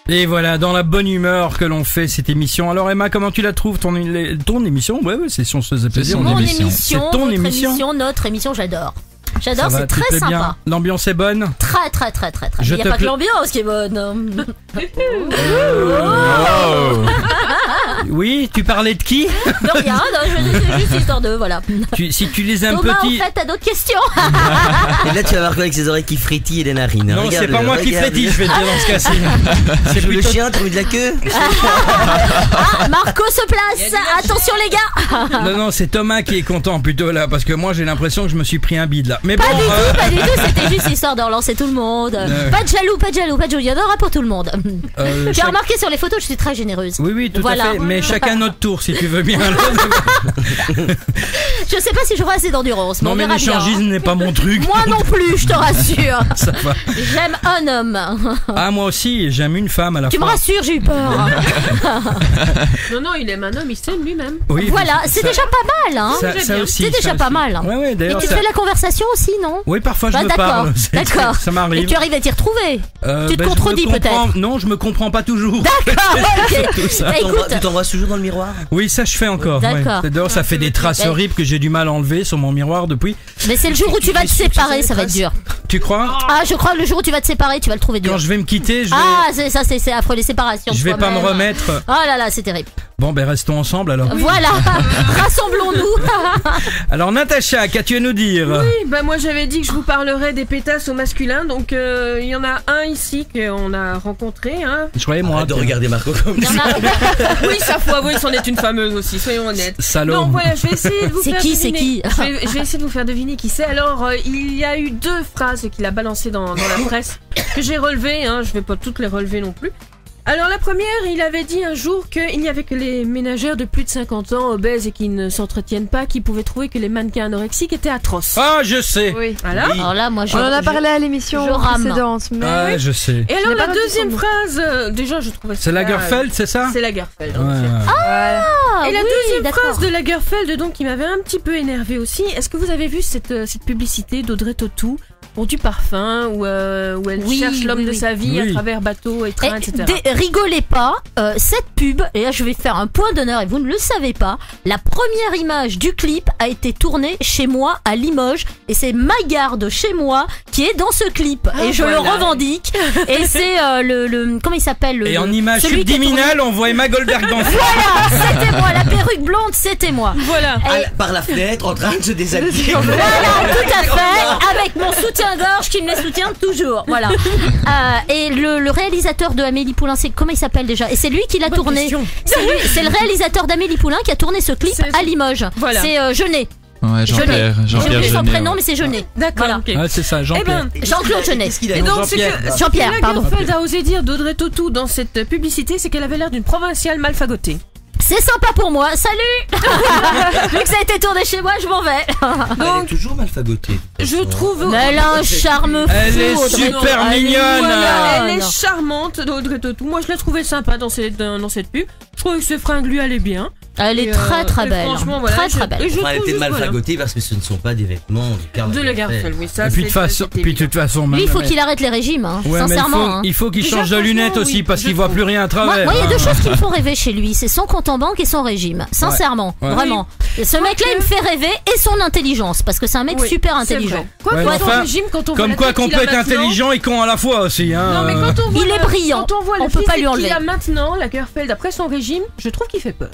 Et voilà, dans la bonne humeur que l'on fait cette émission. Alors Emma, comment tu la trouves ton émission? Ouais, c'est si on se faisait plaisir. Mon émission, c'est ton votre émission. Notre émission, j'adore. J'adore, c'est très sympa. Bien. L'ambiance est bonne? Très. Il n'y a pas que l'ambiance qui est bonne. Oui, tu parlais de qui? De rien, non, juste histoire de, voilà. Si tu les as un Thomas, petit... en fait, t'as d'autres questions? Et là, tu vas voir quoi avec ses oreilles qui frétillent et les narines. Non, c'est pas moi qui frétille, je vais te dire dans ce cas-ci. C'est plutôt... le chien, tu as mis de la queue? Ah, Marco se place. Attention les gars. Non, c'est Thomas qui est content plutôt là, parce que moi j'ai l'impression que je me suis pris un bide là. Mais pas du tout, c'était juste histoire de relancer tout le monde. Pas de jaloux, il y en aura pour tout le monde. Tu as remarqué sur les photos, je suis très généreuse. Oui, tout à fait, mais chacun notre tour si tu veux bien. Je sais pas si j'aurai assez d'endurance. Non, mais l'échangisme n'est pas mon truc. Moi non plus, je te rassure. Ça va. J'aime un homme. Ah, moi aussi, j'aime une femme à la fin. Tu me rassures, j'ai eu peur. Non, il aime un homme, il s'aime lui-même. Oui, voilà, c'est déjà pas mal, hein. Ça aussi. C'est déjà pas mal. Ouais, d'ailleurs. Et tu fais la conversation aussi, non? Oui, parfois je me parle. D'accord. Ça m'arrive. Et tu arrives à t'y retrouver? Tu te contredis peut-être? Non, je me comprends pas toujours. D'accord, ok. Tu t'embrasses toujours dans le miroir? Oui, ça je fais encore. D'accord. D'ailleurs, ça fait des traces horribles que j'ai du mal à enlever sur mon miroir depuis. Mais c'est le jour où tu vas te séparer, ça va être dur. Tu crois? Ah, je crois que le jour où tu vas te séparer, tu vas le trouver dur. Quand je vais me quitter, Ah, c'est affreux, les séparations. Je vais pas me remettre. Oh là là, c'est terrible. Bon, ben restons ensemble alors. Voilà, rassemblons-nous. Alors Natacha, qu'as-tu à nous dire? Oui, moi j'avais dit que je vous parlerais des pétasses au masculin, donc il y en a un ici qu'on a rencontré. Hein. Je croyais moi. De regarder Marco comme ça. Oui, ça faut avouer que c'en est une fameuse aussi, soyons honnêtes. Salaud. Donc voilà, je vais essayer de vous faire deviner. C'est qui Je vais essayer de vous faire deviner qui c'est. Alors, il y a eu 2 phrases qu'il a balancées dans la presse que j'ai relevées, hein, je vais pas toutes les relever non plus. Alors la première, il avait dit un jour qu'il n'y avait que les ménagères de plus de 50 ans obèses et qui ne s'entretiennent pas qui pouvaient trouver que les mannequins anorexiques étaient atroces. Ah, je sais. Oui, voilà. Oui. Alors là, moi, on en a parlé à l'émission précédente. Mais... Ah, je sais. Et alors la deuxième phrase, déjà je trouvais ça... C'est Lagerfeld, c'est ça? C'est Lagerfeld. Ah, et la oui, deuxième phrase de Lagerfeld, donc, qui m'avait un petit peu énervé aussi. Est-ce que vous avez vu cette publicité d'Audrey Tautou pour du parfum où elle cherche l'homme de sa vie à travers bateau et train, etc. Rigolez pas, cette pub, et là je vais faire un point d'honneur et vous ne le savez pas, la première image du clip a été tournée chez moi à Limoges et c'est ma garde chez moi qui est dans ce clip et je le revendique et c'est le comment il s'appelle et en image subliminale on voit Emma Goldberg dans le voilà, c'était moi, la perruque blonde c'était moi. Voilà. Par la fenêtre en train de se déshabiller. Voilà, tout à fait, avec mon soutien-gorge qui me les soutient toujours. Voilà. Et le réalisateur de Amélie Poulain, c'est comment il s'appelle déjà? Et c'est lui qui l'a tourné. C'est le réalisateur d'Amélie Poulain qui a tourné ce clip à Limoges. Voilà. C'est Jeunet. Ouais, Jean-Pierre J'ai oublié son Jeunet, prénom, mais c'est Jeunet. D'accord. Voilà. Okay. Ah, c'est ça, Jean-Pierre. Jean-Claude Jeunet. Et donc, Jean-Pierre, pardon. Lagerfeld a osé dire d'Audrey Tautou dans cette publicité, c'est qu'elle avait l'air d'une provinciale mal fagotée. C'est sympa pour moi, salut. Vu que ça a été tourné chez moi, je m'en vais. Elle est toujours mal fagotée. Je trouve... Mais elle a un charme fou. Elle est super mignonne. Voilà, elle est charmante, Audrey Tautou. Moi, je la trouvais sympa dans cette pub. Je trouvais que ce fringue lui allait bien. Elle est très très belle. Franchement, voilà, très belle. Elle était mal fagotée parce que ce ne sont pas des vêtements de Lagerfeld. Oui, ça. Et puis de toute façon, lui, il faut qu'il arrête les régimes, hein, sincèrement. Il faut qu'il change de lunettes aussi parce qu'il voit plus rien à travers. Moi, il y a 2 choses qui me font rêver chez lui, c'est son compte en banque et son régime. Sincèrement, vraiment. Ce mec-là, il me fait rêver et son intelligence parce que c'est un mec super intelligent. Comme quoi qu'on peut être intelligent et con à la fois aussi. Non, mais quand on voit il est brillant. Quand on voit le peut pas lui physique enlever. qu'il a maintenant, Lagerfeld, après son régime, je trouve qu'il fait peur.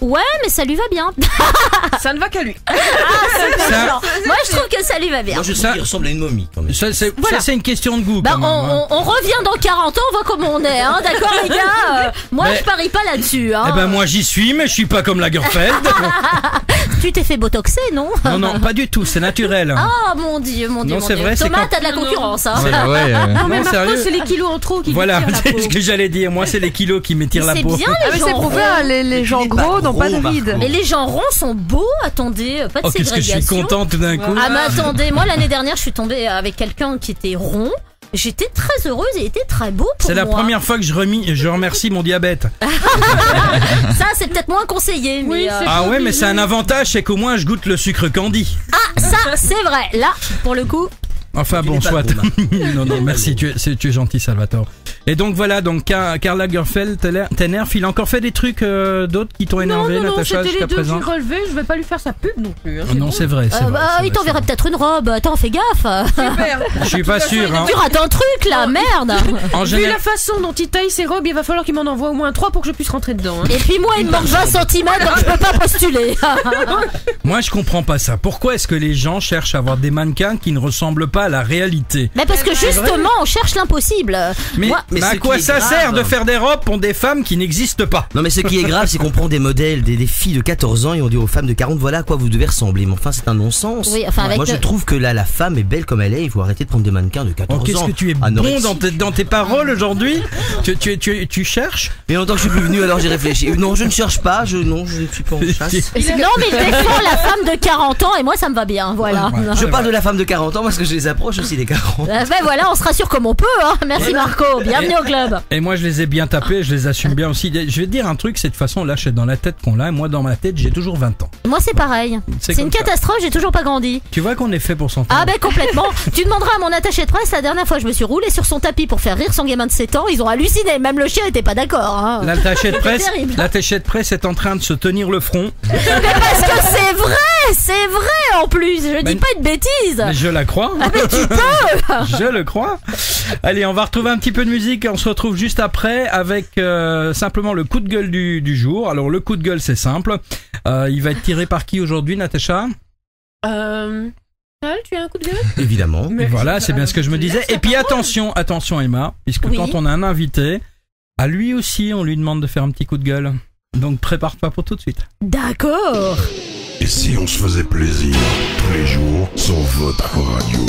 Ouais, mais ça lui va bien. Ça ne va qu'à lui. Moi, je trouve que ça lui va bien. Moi, je trouve qu'il ressemble à une momie quand même. Ça, c'est une question de goût. Quand même, on revient dans 40 ans, on voit comment on est, hein, d'accord les gars. Moi, je parie pas là-dessus. Hein. Eh ben moi, j'y suis, mais je suis pas comme Lagerfeld. Tu t'es fait botoxer, non? Non, pas du tout, c'est naturel. Oh mon dieu, mon dieu. Non, c'est vrai. Thomas, t'as de la concurrence. Hein. Non, mais Marco, c'est les kilos en trop qui lui tirent la peau. Voilà, c'est ce que j'allais dire. Moi, c'est les kilos qui m'étirent la peau. C'est bien les gens ronds. Les gens gros n'ont pas de rides. Mais les gens ronds sont beaux, attendez, pas de ségrégation. Qu'est-ce que je suis content tout d'un coup. Ah mais attendez, moi l'année dernière je suis tombée avec quelqu'un qui était rond. J'étais très heureuse et il était très beau pour moi. C'est la première fois que je remercie mon diabète. Ça c'est peut-être moins conseillé. Mais ah ouais, mais c'est un avantage, c'est qu'au moins je goûte le sucre candy. Ah ça c'est vrai, là pour le coup. Enfin bon, soit. Non, merci, tu es gentil, Salvatore. Et donc voilà, donc Karl Lagerfeld t'énerve. Il a encore fait des trucs d'autres qui t'ont énervé, Natacha, jusqu'à présent. Non, c'était les deux qui relevaient. Je vais pas lui faire sa pub non plus. Hein, non, c'est vrai. Il t'enverrait peut-être une robe. Attends, fais gaffe. Super. Je suis pas sûr. Hein. Tu rates un truc là, merde. Vu la façon dont il taille ses robes, il va falloir qu'il m'en envoie au moins 3 pour que je puisse rentrer dedans. Hein. Et puis moi, il me manque 20 cm, donc je peux pas postuler. Moi, je comprends pas ça. Pourquoi est-ce que les gens cherchent à avoir des mannequins qui ne ressemblent pas à la réalité? Mais parce que justement, on cherche l'impossible. Mais à quoi ça sert de faire des robes pour des femmes qui n'existent pas? Non mais ce qui est grave, c'est qu'on prend des modèles, des filles de 14 ans et on dit aux femmes de 40 voilà à quoi vous devez ressembler. Mais enfin c'est un non-sens. Oui, enfin, Moi je trouve que là la femme est belle comme elle est, il faut arrêter de prendre des mannequins de 14 ans. Qu'est-ce que tu es bon dans tes paroles aujourd'hui? Tu cherches? Mais longtemps que je suis plus venu alors j'ai réfléchi. Non je ne cherche pas, je suis pas en chasse. Non mais il défend la femme de 40 ans et moi ça me va bien, voilà. Je parle de la femme de 40 ans parce que je les approche aussi des 40. Ben voilà, on se rassure comme on peut, hein. Merci Marco, bienvenue au club. Et moi je les ai bien tapés, je les assume bien aussi. Je vais te dire un truc, c'est de toute façon là c'est dans la tête qu'on l'a, moi dans ma tête j'ai toujours 20 ans. Moi c'est pareil, c'est une catastrophe, j'ai toujours pas grandi. Tu vois qu'on est fait pour s'entendre. Ah ben complètement. Tu demanderas à mon attaché de presse, la dernière fois je me suis roulé sur son tapis pour faire rire son gamin de 7 ans, ils ont halluciné, même le chien était pas d'accord, hein. L'attaché de presse est en train de se tenir le front. Mais parce que c'est vrai en plus, je dis pas une bêtise. Mais je la crois. Ah mais tu peux. Je le crois. Allez, on va retrouver un petit peu de musique et on se retrouve juste après avec simplement le coup de gueule du jour. Alors le coup de gueule c'est simple. Il va être tiré par qui aujourd'hui, Natacha? Tu as un coup de gueule? Évidemment. Mais voilà, c'est bien ce que je me disais. Et puis attention Emma, puisque quand on a un invité, à lui aussi on lui demande de faire un petit coup de gueule. Donc prépare-toi pour tout de suite. D'accord. Et si on se faisait plaisir tous les jours sur votre radio?